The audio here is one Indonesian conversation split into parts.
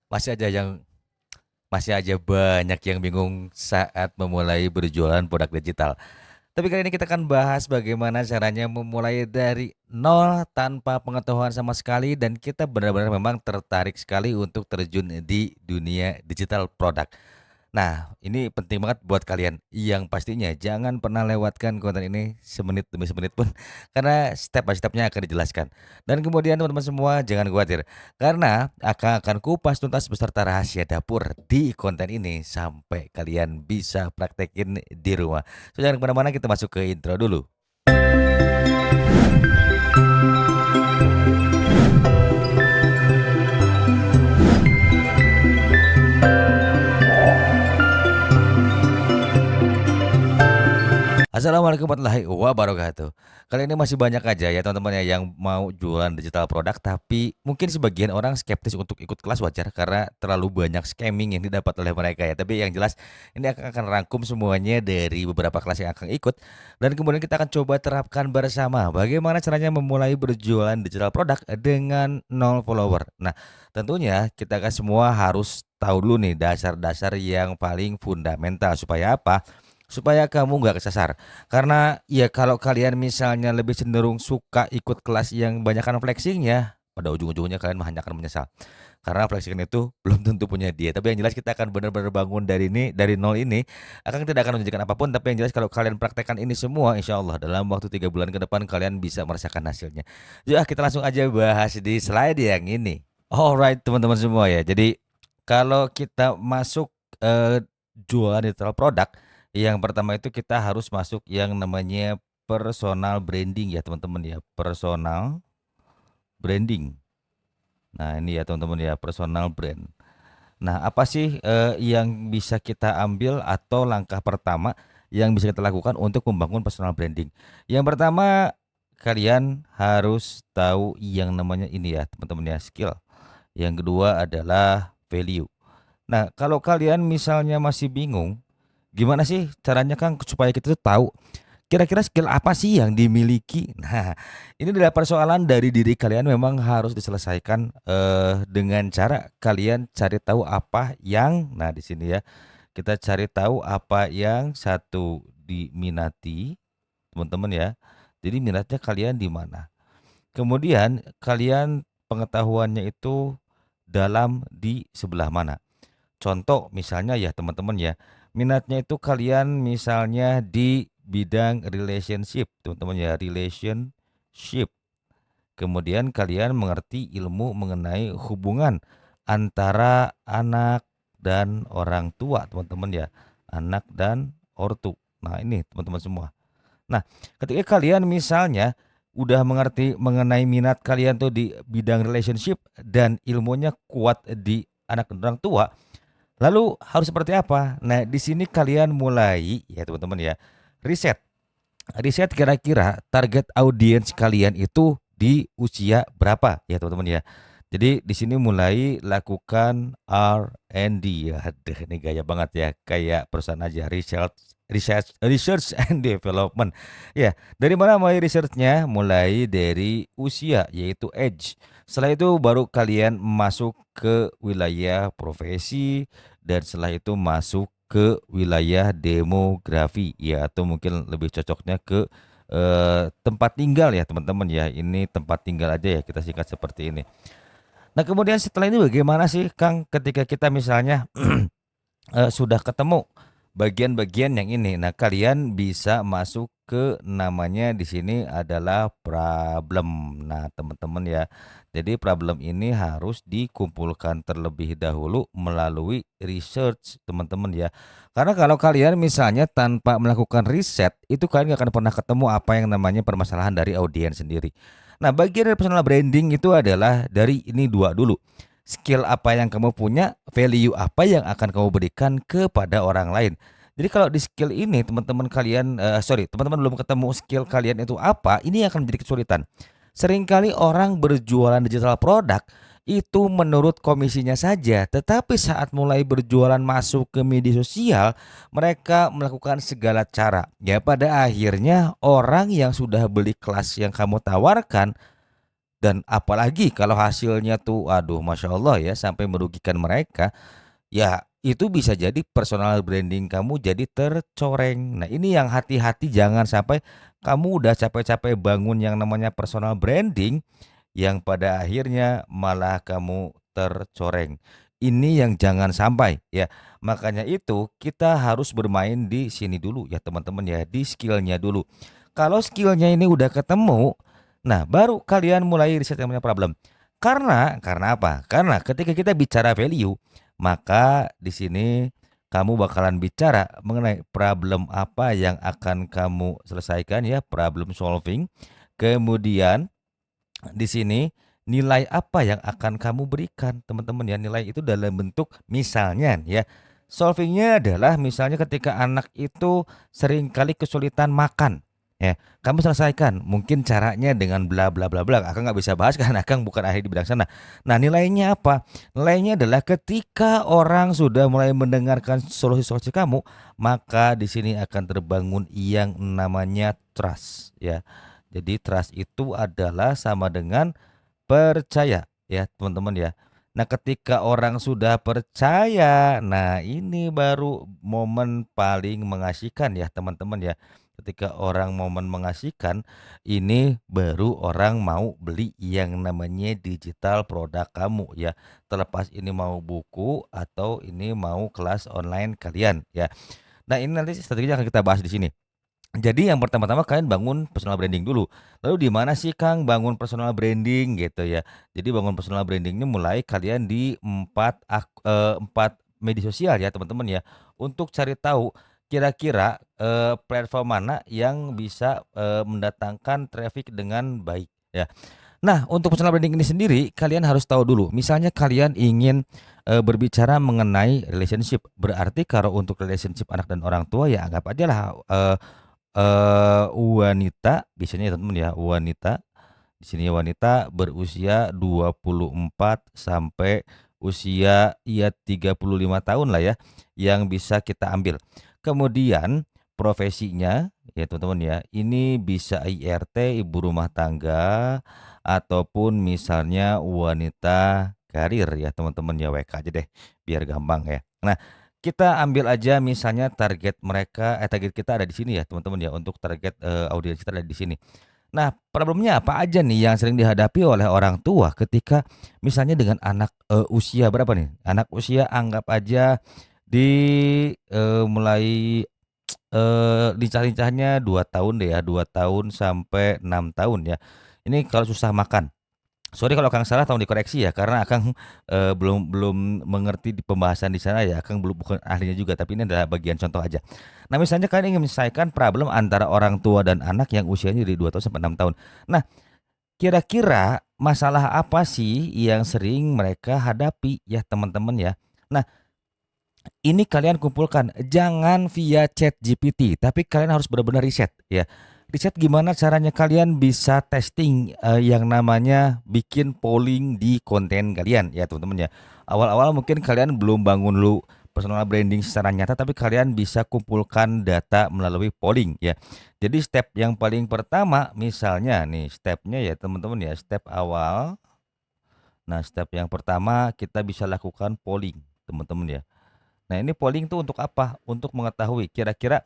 Masih aja yang masih aja banyak yang bingung saat memulai berjualan produk digital. Tapi kali ini kita akan bahas bagaimana caranya memulai dari nol tanpa pengetahuan sama sekali dan kita benar-benar memang tertarik sekali untuk terjun di dunia digital produk. Nah, ini penting banget buat kalian yang pastinya jangan pernah lewatkan konten ini semenit demi semenit pun karena step by stepnya akan dijelaskan. Dan kemudian teman-teman semua jangan khawatir karena akan kupas tuntas beserta rahasia dapur di konten ini sampai kalian bisa praktekin di rumah. So, jangan kemana-mana, kita masuk ke intro dulu. Assalamualaikum warahmatullahi wabarakatuh. Kali ini masih banyak aja ya teman-teman ya yang mau jualan digital produk, tapi mungkin sebagian orang skeptis untuk ikut kelas, wajar karena terlalu banyak scamming yang didapat oleh mereka ya. Tapi yang jelas ini akan rangkum semuanya dari beberapa kelas yang akan ikut dan kemudian kita akan coba terapkan bersama bagaimana caranya memulai berjualan digital produk dengan nol follower. Nah, tentunya kita kan semua harus tahu dulu nih dasar-dasar yang paling fundamental supaya apa? Supaya kamu nggak kesasar. Karena ya kalau kalian misalnya lebih cenderung suka ikut kelas yang banyakan flexing-nya, pada ujung-ujungnya kalian hanya akan menyesal. Karena flexing itu belum tentu punya dia. Tapi yang jelas kita akan benar-benar bangun dari ini, dari nol ini, akan tidak akan menjanjikan apapun. Tapi yang jelas kalau kalian praktekkan ini semua, insya Allah dalam waktu 3 bulan ke depan kalian bisa merasakan hasilnya. Ya kita langsung aja bahas di slide yang ini. Alright teman-teman semua ya. Jadi kalau kita masuk jualan digital produk, yang pertama itu kita harus masuk yang namanya personal branding ya teman-teman ya, personal branding. Nah ini ya teman-teman ya, personal brand. Nah apa sih yang bisa kita ambil atau langkah pertama yang bisa kita lakukan untuk membangun personal branding? Yang pertama kalian harus tahu yang namanya ini ya teman-teman ya, skill. Yang kedua adalah value. Nah kalau kalian misalnya masih bingung gimana sih caranya Kang supaya kita tuh tahu kira-kira skill apa sih yang dimiliki? Nah, ini adalah persoalan dari diri kalian memang harus diselesaikan dengan cara kalian cari tahu apa yang nah di sini ya. Kita cari tahu apa yang satu diminati, teman-teman ya. Jadi minatnya kalian di mana? Kemudian kalian pengetahuannya itu dalam di sebelah mana? Contoh misalnya ya teman-teman ya, minatnya itu kalian misalnya di bidang relationship, teman-teman ya, relationship. Kemudian kalian mengerti ilmu mengenai hubungan antara anak dan orang tua, teman-teman ya, anak dan ortu. Nah, ini teman-teman semua. Nah, ketika kalian misalnya udah mengerti mengenai minat kalian tuh di bidang relationship dan ilmunya kuat di anak dan orang tua, lalu harus seperti apa? Nah, di sini kalian mulai ya teman-teman ya, riset. Riset kira-kira target audiens kalian itu di usia berapa ya teman-teman ya. Jadi di sini mulai lakukan R&D ya. Aduh, ini gaya banget ya, kayak perusahaan aja, research and development. Ya, dari mana mulai researchnya? Mulai dari usia yaitu age. Setelah itu baru kalian masuk ke wilayah profesi dan setelah itu masuk ke wilayah demografi ya atau mungkin lebih cocoknya ke tempat tinggal ya teman-teman ya. Ini tempat tinggal aja ya kita singkat seperti ini. Nah, kemudian setelah ini bagaimana sih Kang ketika kita misalnya sudah ketemu bagian-bagian yang ini. Nah, kalian bisa masuk ke namanya di sini adalah problem. Nah, teman-teman ya. Jadi problem ini harus dikumpulkan terlebih dahulu melalui research, teman-teman ya. Karena kalau kalian misalnya tanpa melakukan riset, itu kalian gak akan pernah ketemu apa yang namanya permasalahan dari audiens sendiri. Nah, bagian dari personal branding itu adalah dari ini dua dulu, skill apa yang kamu punya, value apa yang akan kamu berikan kepada orang lain. Jadi kalau di skill ini teman-teman kalian, teman-teman belum ketemu skill kalian itu apa, ini akan menjadi kesulitan. Seringkali orang berjualan digital produk itu menurut komisinya saja, tetapi saat mulai berjualan masuk ke media sosial, mereka melakukan segala cara. Ya pada akhirnya orang yang sudah beli kelas yang kamu tawarkan Dan apalagi kalau hasilnya tuh aduh Masya Allah ya sampai merugikan mereka, ya itu bisa jadi personal branding kamu jadi tercoreng. Nah ini yang hati-hati jangan sampai kamu udah capek-capek bangun yang namanya personal branding, yang pada akhirnya malah kamu tercoreng. Ini yang jangan sampai ya. Makanya itu kita harus bermain di sini dulu ya teman-teman ya, di skillnya dulu. Kalau skillnya ini udah ketemu, nah baru kalian mulai riset yang namanya problem. Karena apa? Karena ketika kita bicara value, maka di sini kamu bakalan bicara mengenai problem apa yang akan kamu selesaikan ya, problem solving. Kemudian di sini nilai apa yang akan kamu berikan teman-teman ya, nilai itu dalam bentuk misalnya ya, solvingnya adalah misalnya ketika anak itu seringkali kesulitan makan ya, kamu selesaikan mungkin caranya dengan bla bla bla bla, Akang nggak bisa bahas karena Akang bukan ahli di bidang sana. Nah nilainya apa? Nilainya adalah ketika orang sudah mulai mendengarkan solusi-solusi kamu, maka di sini akan terbangun yang namanya trust ya. Jadi trust itu adalah sama dengan percaya ya teman-teman ya. Nah ketika orang sudah percaya, nah ini baru momen paling mengasihkan ya teman-teman ya. Ketika orang momen mengasihkan, ini baru orang mau beli yang namanya digital produk kamu ya. Terlepas ini mau buku atau ini mau kelas online kalian ya. Nah ini nanti strateginya akan kita bahas di sini. Jadi yang pertama-tama kalian bangun personal branding dulu. Lalu di mana sih Kang bangun personal branding gitu ya. Jadi bangun personal brandingnya mulai kalian di 4 media sosial ya teman-teman ya. Untuk cari tahu kira-kira platform mana yang bisa mendatangkan traffic dengan baik ya. Nah, untuk personal branding ini sendiri kalian harus tahu dulu. Misalnya kalian ingin berbicara mengenai relationship. Berarti kalau untuk relationship anak dan orang tua ya anggap aja lah wanita biasanya ya teman-teman ya, wanita, di sini wanita berusia 24 sampai usia ya 35 tahun lah ya, yang bisa kita ambil. Kemudian profesinya ya teman-teman ya, ini bisa IRT, ibu rumah tangga, ataupun misalnya wanita karir ya teman-teman ya, WK aja deh biar gampang ya. Nah kita ambil aja misalnya target kita ada di sini ya teman-teman ya, untuk target, audiens kita ada di sini. Nah problemnya apa aja nih yang sering dihadapi oleh orang tua ketika misalnya dengan anak, usia berapa nih? Anak usia anggap aja di, mulai, lincah-lincahnya 2 tahun deh ya, 2 tahun sampai 6 tahun ya. Ini kalau susah makan. Sorry kalau Akang salah tolong dikoreksi ya, karena Akang, belum belum mengerti di pembahasan di sana ya, Akang bukan ahlinya juga, tapi ini adalah bagian contoh aja. Nah, misalnya kalian ingin menyelesaikan problem antara orang tua dan anak yang usianya dari 2 tahun sampai 6 tahun. Nah, kira-kira masalah apa sih yang sering mereka hadapi ya, teman-teman ya? Nah, ini kalian kumpulkan, jangan via chat GPT, tapi kalian harus benar-benar riset ya. Riset gimana caranya kalian bisa testing yang namanya bikin polling di konten kalian ya teman-teman ya. Awal-awal mungkin kalian belum bangun lu personal branding secara nyata, tapi kalian bisa kumpulkan data melalui polling ya. Jadi step yang paling pertama misalnya nih stepnya ya teman-teman ya, step awal. Nah step yang pertama kita bisa lakukan polling teman-teman ya. Nah, ini polling tuh untuk apa? Untuk mengetahui kira-kira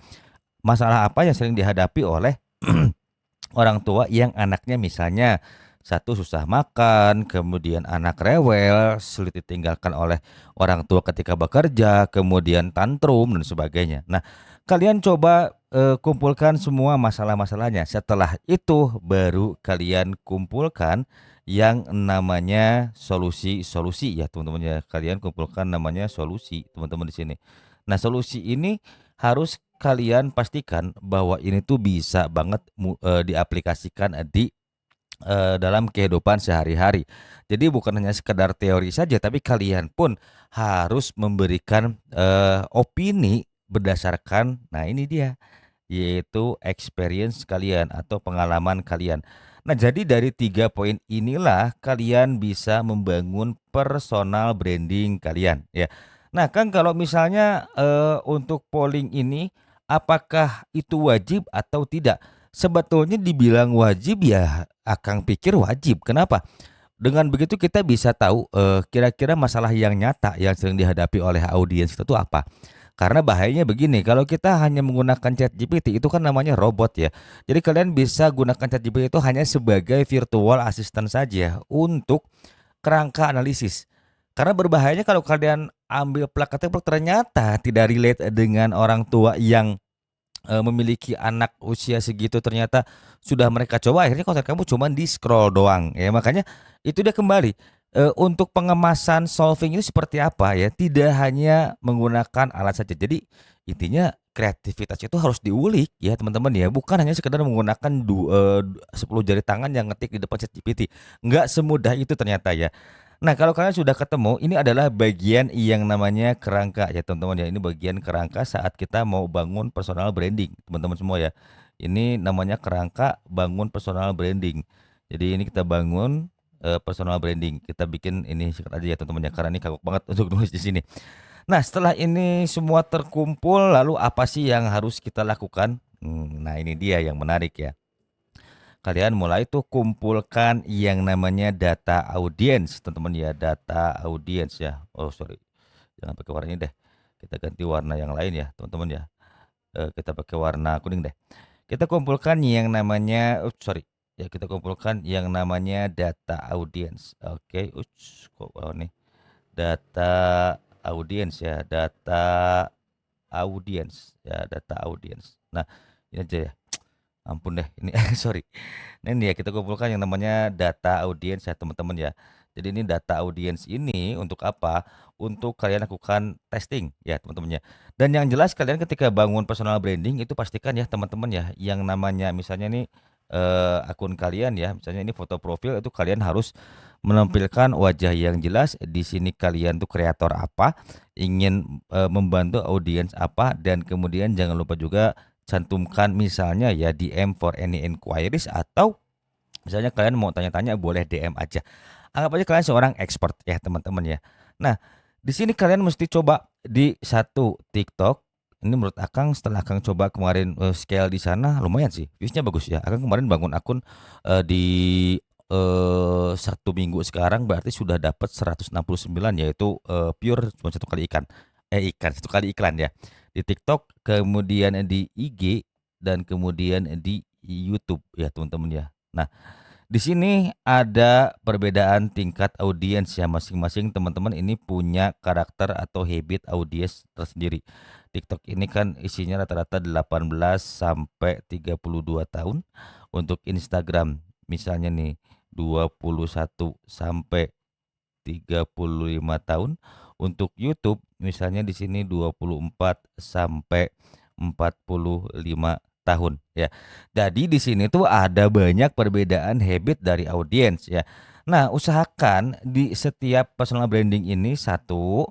masalah apa yang sering dihadapi oleh orang tua yang anaknya misalnya satu susah makan, kemudian anak rewel, sulit ditinggalkan oleh orang tua ketika bekerja, kemudian tantrum dan sebagainya. Nah, kalian coba kumpulkan semua masalah-masalahnya. Setelah itu baru kalian kumpulkan yang namanya solusi-solusi ya teman-teman ya. Kalian kumpulkan namanya solusi teman-teman di sini. Nah, solusi ini harus kalian pastikan bahwa ini tuh bisa banget diaplikasikan di dalam kehidupan sehari-hari. Jadi bukan hanya sekedar teori saja, tapi kalian pun harus memberikan opini berdasarkan, nah ini dia, yaitu experience kalian atau pengalaman kalian. Nah, jadi dari 3 poin inilah kalian bisa membangun personal branding kalian ya. Nah, Kang kalau misalnya untuk polling ini apakah itu wajib atau tidak? Sebetulnya dibilang wajib ya Akang pikir wajib. Kenapa? Dengan begitu kita bisa tahu, kira-kira masalah yang nyata yang sering dihadapi oleh audiens kita tuh apa. Karena bahayanya begini, kalau kita hanya menggunakan ChatGPT itu kan namanya robot ya. Jadi kalian bisa gunakan ChatGPT itu hanya sebagai virtual assistant saja untuk kerangka analisis. Karena berbahayanya kalau kalian ambil plak-plak ternyata tidak relate dengan orang tua yang memiliki anak usia segitu, ternyata sudah mereka coba, akhirnya konten kamu cuman di-scroll doang ya. Makanya itu dia kembali, untuk pengemasan solving itu seperti apa ya, tidak hanya menggunakan alat saja. Jadi intinya kreativitas itu harus diulik ya teman-teman ya, bukan hanya sekedar menggunakan 10 jari tangan yang ngetik di depan ChatGPT, nggak semudah itu ternyata ya. Nah, kalau kalian sudah ketemu, ini adalah bagian yang namanya kerangka ya teman-teman ya. Ini bagian kerangka saat kita mau bangun personal branding, teman-teman semua ya. Ini namanya kerangka bangun personal branding. Jadi ini kita bangun personal branding. Kita bikin ini singkat aja ya teman-teman ya, karena ini kagok banget untuk nulis di sini. Nah, setelah ini semua terkumpul, lalu apa sih yang harus kita lakukan? Nah, ini dia yang menarik ya. Kalian mulai tuh kumpulkan yang namanya data audiens, teman-teman ya, data audiens ya. Oh, sorry. Jangan pakai warna ini deh. Kita ganti warna yang lain ya, teman-teman ya. Kita pakai warna kuning deh. Kita kumpulkan yang namanya, sorry. Ya, kita kumpulkan yang namanya data audiens. Oke, kok nih. Data audiens ya, data audiens ya, data audiens. Nah, ini aja ya. Ampun deh, ini sorry. Nah ini ya kita kumpulkan yang namanya data audiens ya teman-teman ya. Jadi ini data audiens ini untuk apa? Untuk kalian lakukan testing ya teman-teman ya. Dan yang jelas kalian ketika bangun personal branding itu pastikan ya teman-teman ya, yang namanya misalnya nih akun kalian ya, misalnya ini foto profil itu kalian harus menampilkan wajah yang jelas. Di sini kalian tuh kreator apa, ingin membantu audiens apa, dan kemudian jangan lupa juga cantumkan misalnya ya DM for any inquiries, atau misalnya kalian mau tanya-tanya boleh DM aja. Anggap aja kalian seorang expert ya teman-teman ya. Nah, di sini kalian mesti coba di satu TikTok. Ini menurut Akang, setelah Akang coba kemarin scale di sana lumayan sih, viewsnya bagus ya. Akang kemarin bangun akun di 1 minggu sekarang berarti sudah dapat 169, yaitu pure cuma satu kali satu kali iklan ya di TikTok, kemudian di IG, dan kemudian di YouTube ya teman-teman ya. Nah, di sini ada perbedaan tingkat audiens ya, masing-masing teman-teman ini punya karakter atau habit audiens tersendiri. TikTok ini kan isinya rata-rata 18 sampai 32 tahun. Untuk Instagram misalnya nih 21 sampai 35 tahun. Untuk YouTube misalnya di sini 24 sampai 45 tahun ya. Jadi di sini tuh ada banyak perbedaan habit dari audiens ya. Nah, usahakan di setiap personal branding ini satu,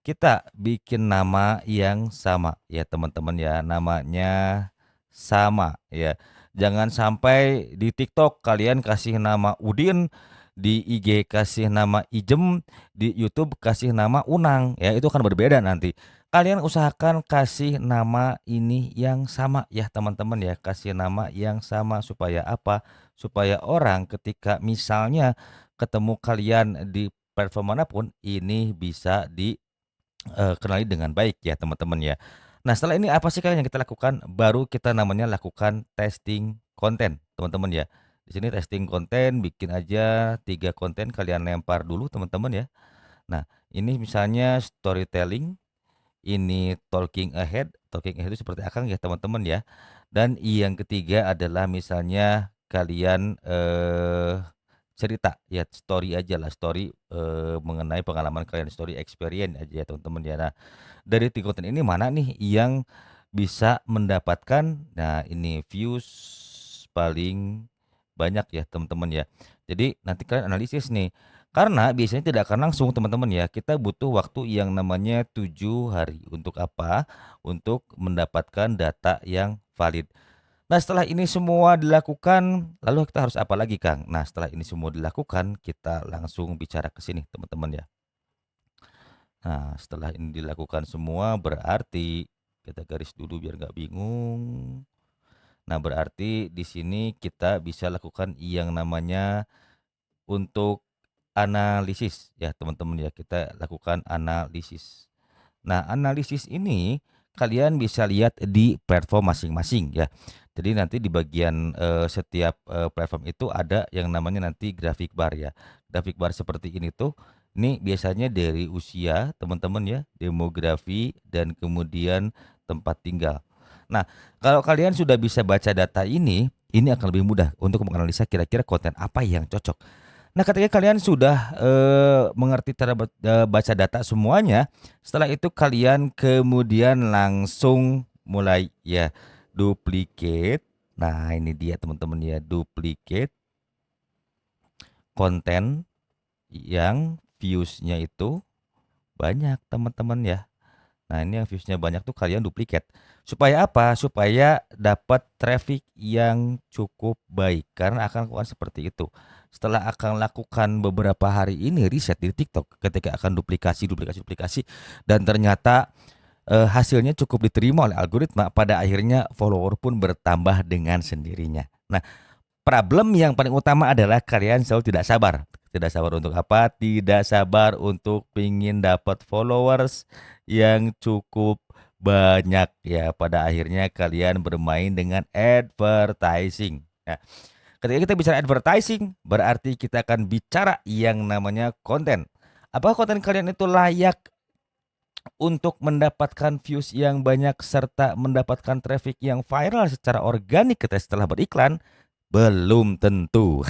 kita bikin nama yang sama ya teman-teman ya, namanya sama ya. Jangan sampai di TikTok kalian kasih nama Udin, di IG kasih nama Ijem, di YouTube kasih nama Unang ya, itu kan berbeda nanti. Kalian usahakan kasih nama ini yang sama ya teman-teman ya, kasih nama yang sama supaya apa? Supaya orang ketika misalnya ketemu kalian di platform manapun ini bisa kenali dengan baik ya teman-teman ya. Nah, setelah ini apa sih Kak yang kita lakukan? Baru kita namanya lakukan testing konten teman-teman ya. Di sini testing konten, bikin aja 3 konten kalian lempar dulu teman-teman ya. Nah, ini misalnya storytelling, ini talking ahead itu seperti Akang ya teman-teman ya. Dan yang ketiga adalah misalnya kalian cerita ya, story aja lah, story mengenai pengalaman kalian, story experience aja ya teman-teman ya. Nah, dari 3 konten ini mana nih yang bisa mendapatkan, nah ini views paling banyak ya teman-teman ya. Jadi nanti kalian analisis nih. Karena biasanya tidak akan langsung teman-teman ya. Kita butuh waktu yang namanya 7 hari. Untuk apa? Untuk mendapatkan data yang valid. Nah, setelah ini semua dilakukan, lalu kita harus apa lagi, Kang? Nah, setelah ini semua dilakukan, kita langsung bicara ke sini, teman-teman ya. Nah, setelah ini dilakukan semua, berarti kita garis dulu biar nggak bingung. Nah, berarti di sini kita bisa lakukan yang namanya untuk analisis ya, teman-teman ya, kita lakukan analisis. Nah, analisis ini kalian bisa lihat di platform masing-masing ya. Jadi nanti di bagian setiap platform itu ada yang namanya nanti grafik bar ya. Grafik bar seperti ini tuh, ini biasanya dari usia teman-teman ya, demografi dan kemudian tempat tinggal. Nah, kalau kalian sudah bisa baca data ini akan lebih mudah untuk menganalisa kira-kira konten apa yang cocok. Nah, ketika kalian sudah, mengerti cara baca data semuanya, setelah itu kalian kemudian langsung mulai ya duplicate. Nah, ini dia teman-teman ya, duplicate konten yang views-nya itu banyak teman-teman ya. Nah, ini yang views-nya banyak tuh kalian duplikat. Supaya apa? Supaya dapat traffic yang cukup baik. Karena akan lakukan seperti itu. Setelah akan lakukan beberapa hari ini riset di TikTok ketika akan duplikasi dan ternyata hasilnya cukup diterima oleh algoritma, pada akhirnya follower pun bertambah dengan sendirinya. Nah, problem yang paling utama adalah kalian selalu tidak sabar. Tidak sabar untuk apa? Tidak sabar untuk pingin dapat followers yang cukup banyak ya. Pada akhirnya kalian bermain dengan advertising. Nah, ketika kita bicara advertising, berarti kita akan bicara yang namanya konten. Apakah konten kalian itu layak untuk mendapatkan views yang banyak serta mendapatkan traffic yang viral secara organik ketika setelah beriklan? Belum tentu.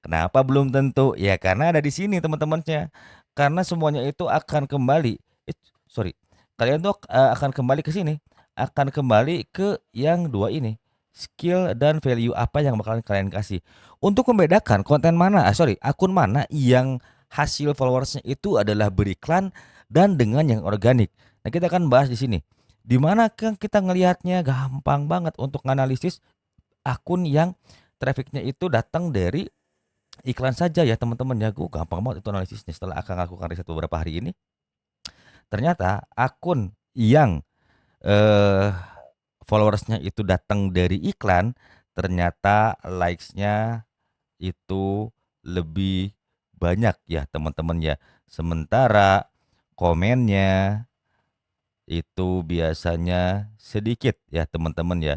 Kenapa belum tentu? Ya karena ada di sini teman-temannya. Karena semuanya itu akan kembali, sorry, kalian tuh akan kembali ke sini, akan kembali ke yang dua ini, skill dan value apa yang bakalan kalian kasih. Untuk membedakan konten mana, sorry, akun mana yang hasil followersnya itu adalah beriklan dan dengan yang organik. Nah, kita akan bahas di sini. Di mana kan kita ngelihatnya gampang banget untuk analisis akun yang trafficnya itu datang dari iklan saja ya teman-teman ya. Gue gampang banget itu analisisnya. Setelah akan lakukan riset beberapa hari ini, ternyata akun yang eh, followersnya itu datang dari iklan, ternyata likes-nya itu lebih banyak ya teman-teman ya. Sementara komennya itu biasanya sedikit ya teman-teman ya.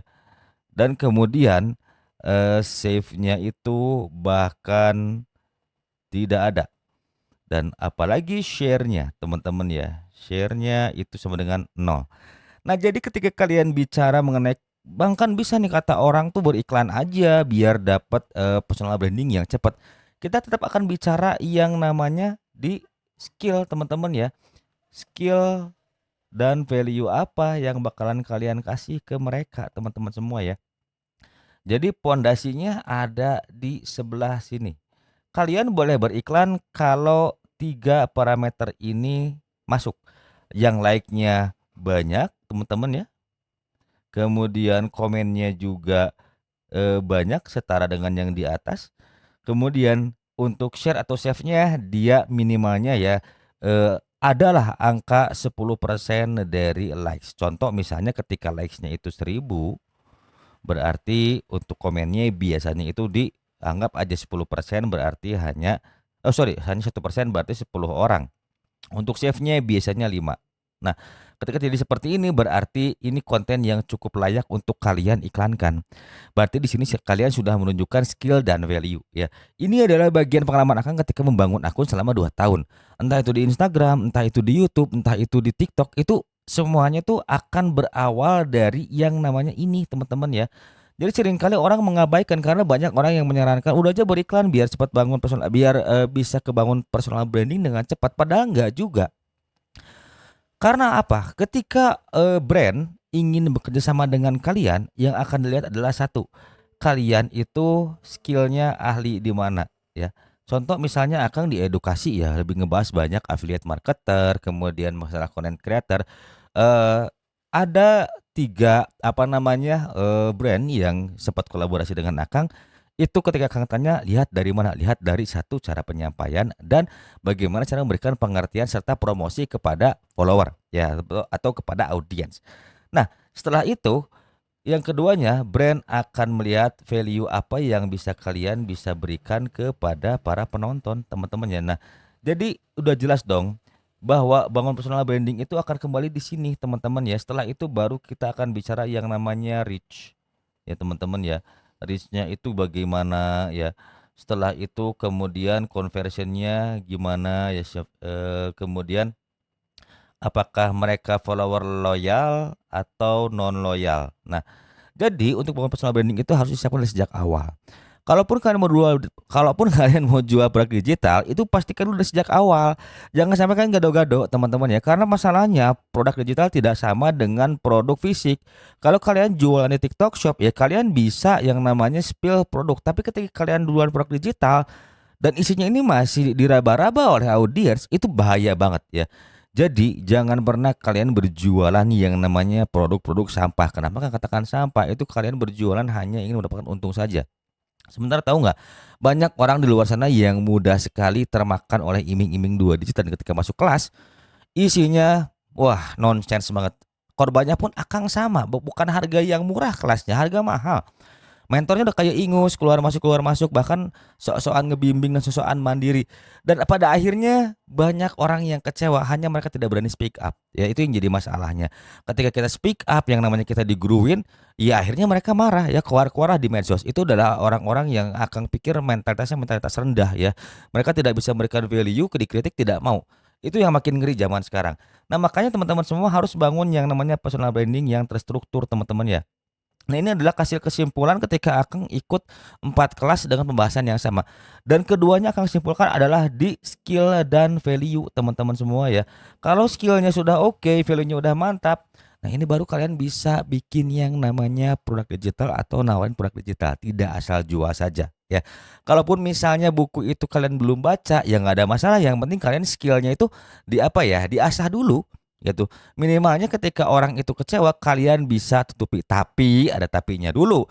Dan kemudian save-nya itu bahkan tidak ada. Dan apalagi share-nya teman-teman ya. Share-nya itu sama dengan nol. Nah, jadi ketika kalian bicara mengenai bahkan bisa nih kata orang tuh beriklan aja biar dapat personal branding yang cepat. Kita tetap akan bicara yang namanya di skill teman-teman ya. Skill dan value apa yang bakalan kalian kasih ke mereka teman-teman semua ya. Jadi pondasinya ada di sebelah sini. Kalian boleh beriklan kalau 3 parameter ini masuk. Yang like-nya banyak, teman-teman ya. Kemudian komennya juga banyak setara dengan yang di atas. Kemudian untuk share atau save-nya dia minimalnya ya adalah angka 10% dari likes. Contoh misalnya ketika likes-nya itu 1000, berarti untuk komennya biasanya itu dianggap aja 10%, berarti hanya hanya 1%, berarti 10 orang. Untuk save-nya biasanya 5. Nah, ketika jadi seperti ini berarti ini konten yang cukup layak untuk kalian iklankan. Berarti di sini kalian sudah menunjukkan skill dan value ya. Ini adalah bagian pengalaman Akang ketika membangun akun selama 2 tahun. Entah itu di Instagram, entah itu di YouTube, entah itu di TikTok, itu semuanya tuh akan berawal dari yang namanya ini, teman-teman ya. Jadi seringkali orang mengabaikan karena banyak orang yang menyarankan udah aja beriklan biar cepat bangun personal, biar bisa kebangun personal branding dengan cepat. Padahal enggak juga. Karena apa? Ketika brand ingin bekerja sama dengan kalian, yang akan dilihat adalah satu, kalian itu skillnya ahli di mana ya. Contoh misalnya Akang di edukasi ya, lebih ngebahas banyak affiliate marketer, kemudian masalah content creator. eh ada 3 apa namanya brand yang sempat kolaborasi dengan Akang. Itu ketika Akang tanya lihat dari mana? Lihat dari satu cara penyampaian dan bagaimana cara memberikan pengertian serta promosi kepada follower ya atau kepada audiens. Nah, setelah itu Yang keduanya, brand akan melihat value apa yang kalian bisa berikan kepada para penonton, teman-teman ya. Nah, jadi udah jelas dong bahwa bangun personal branding itu akan kembali di sini, teman-teman ya. Setelah itu baru kita akan bicara yang namanya reach. Ya, teman-teman ya. Reach-nya itu bagaimana ya. Setelah itu kemudian conversion-nya gimana ya, kemudian apakah mereka follower loyal atau non loyal. Nah, jadi untuk bangun personal branding itu harus disiapkan dari sejak awal. Kalaupun kalian mau jual produk digital, itu pastikan dulu dari sejak awal. Jangan sampai kalian gado-gado, teman-teman ya. Karena masalahnya produk digital tidak sama dengan produk fisik. Kalau kalian jualan di TikTok Shop ya kalian bisa yang namanya spill produk. Tapi ketika kalian jualan produk digital dan isinya ini masih diraba-raba oleh audiens, itu bahaya banget ya. Jadi jangan pernah kalian berjualan yang namanya produk-produk sampah. Kenapa kan katakan sampah? Itu kalian berjualan hanya ingin mendapatkan untung saja. Sementara tahu nggak, banyak orang di luar sana yang mudah sekali termakan oleh iming-iming dua digit dan ketika masuk kelas, isinya wah nonsense banget. Korbannya pun akan sama, bukan harga yang murah kelasnya, harga mahal. Mentornya udah kayak ingus, keluar masuk, bahkan sok-sokan ngebimbing dan sok-sokan mandiri. Dan pada akhirnya banyak orang yang kecewa, hanya mereka tidak berani speak up. Ya itu yang jadi masalahnya. Ketika kita speak up yang namanya kita diguruin, ya akhirnya mereka marah ya, keluar-keluar di medsos. Itu adalah orang-orang yang akan pikir mentalitasnya mentalitas rendah ya. Mereka tidak bisa memberikan value, dikritik tidak mau. Itu yang makin ngeri zaman sekarang. Nah, makanya teman-teman semua harus bangun yang namanya personal branding yang terstruktur, teman-teman ya. Nah, ini adalah hasil kesimpulan ketika Akang ikut 4 kelas dengan pembahasan yang sama. Dan keduanya Akang simpulkan adalah di skill dan value, teman-teman semua ya. Kalau skillnya sudah oke, value-nya udah mantap, nah ini baru kalian bisa bikin yang namanya produk digital atau nawarin produk digital. Tidak asal jual saja ya. Kalaupun misalnya buku itu kalian belum baca, ya nggak ada masalah. Yang penting kalian skillnya itu di apa ya, diasah dulu gitu. Minimalnya ketika orang itu kecewa kalian bisa tutupi, tapi ada tapinya dulu.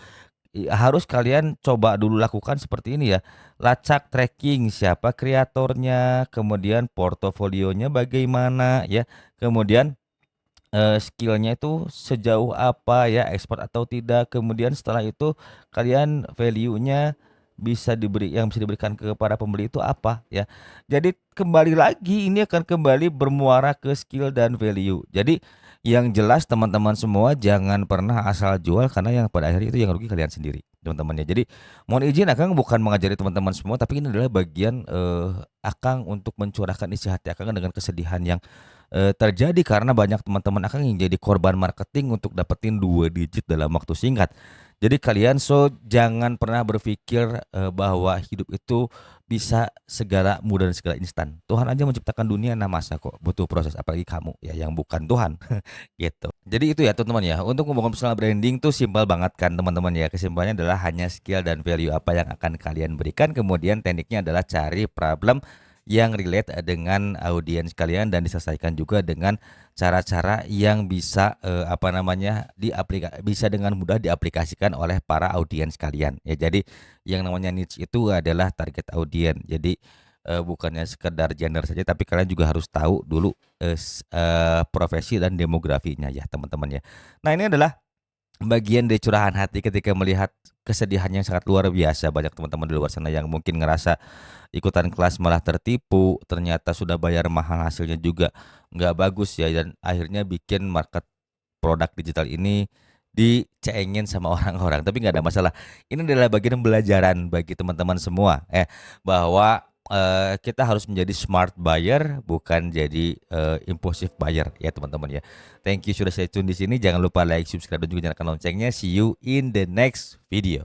Harus kalian coba dulu lakukan seperti ini ya. Lacak tracking siapa kreatornya, kemudian portofolionya bagaimana ya. Kemudian skillnya itu sejauh apa ya, ekspor atau tidak. Kemudian setelah itu kalian value-nya bisa diberikan ke para pembeli itu apa ya. Jadi kembali lagi ini akan kembali bermuara ke skill dan value. Jadi yang jelas teman-teman semua jangan pernah asal jual karena yang pada akhirnya itu yang rugi kalian sendiri, teman-teman ya. Jadi mohon izin Akang bukan mengajari teman-teman semua, tapi ini adalah bagian Akang untuk mencurahkan isi hati Akang dengan kesedihan yang terjadi karena banyak teman-teman Akang yang jadi korban marketing untuk dapetin 2 digit dalam waktu singkat. Jadi kalian jangan pernah berpikir bahwa hidup itu bisa segala mudah dan segala instan. Tuhan aja menciptakan dunia nah masa kok butuh proses, apalagi kamu ya yang bukan Tuhan gitu. Jadi itu ya teman-teman ya. Untuk membangun personal branding tuh simpel banget kan teman-teman ya. Kesimpulannya adalah hanya skill dan value apa yang akan kalian berikan. Kemudian tekniknya adalah cari problem yang relate dengan audiens kalian dan diselesaikan juga dengan cara-cara yang bisa bisa dengan mudah diaplikasikan oleh para audiens kalian ya. Jadi yang namanya niche itu adalah target audiens. Jadi bukannya sekedar gender saja tapi kalian juga harus tahu dulu profesi dan demografinya ya teman-teman ya. Nah, ini adalah bagian dari curahan hati ketika melihat kesedihan yang sangat luar biasa. Banyak teman-teman di luar sana yang mungkin ngerasa ikutan kelas malah tertipu, ternyata sudah bayar mahal hasilnya juga nggak bagus ya, dan akhirnya bikin market produk digital ini dicengin sama orang-orang. Tapi nggak ada masalah, ini adalah bagian pembelajaran bagi teman-teman semua bahwa kita harus menjadi smart buyer bukan jadi impulsive buyer ya teman-teman ya. Thank you sudah stay tune di sini. Jangan lupa like, subscribe dan juga nyalakan loncengnya. See you in the next video.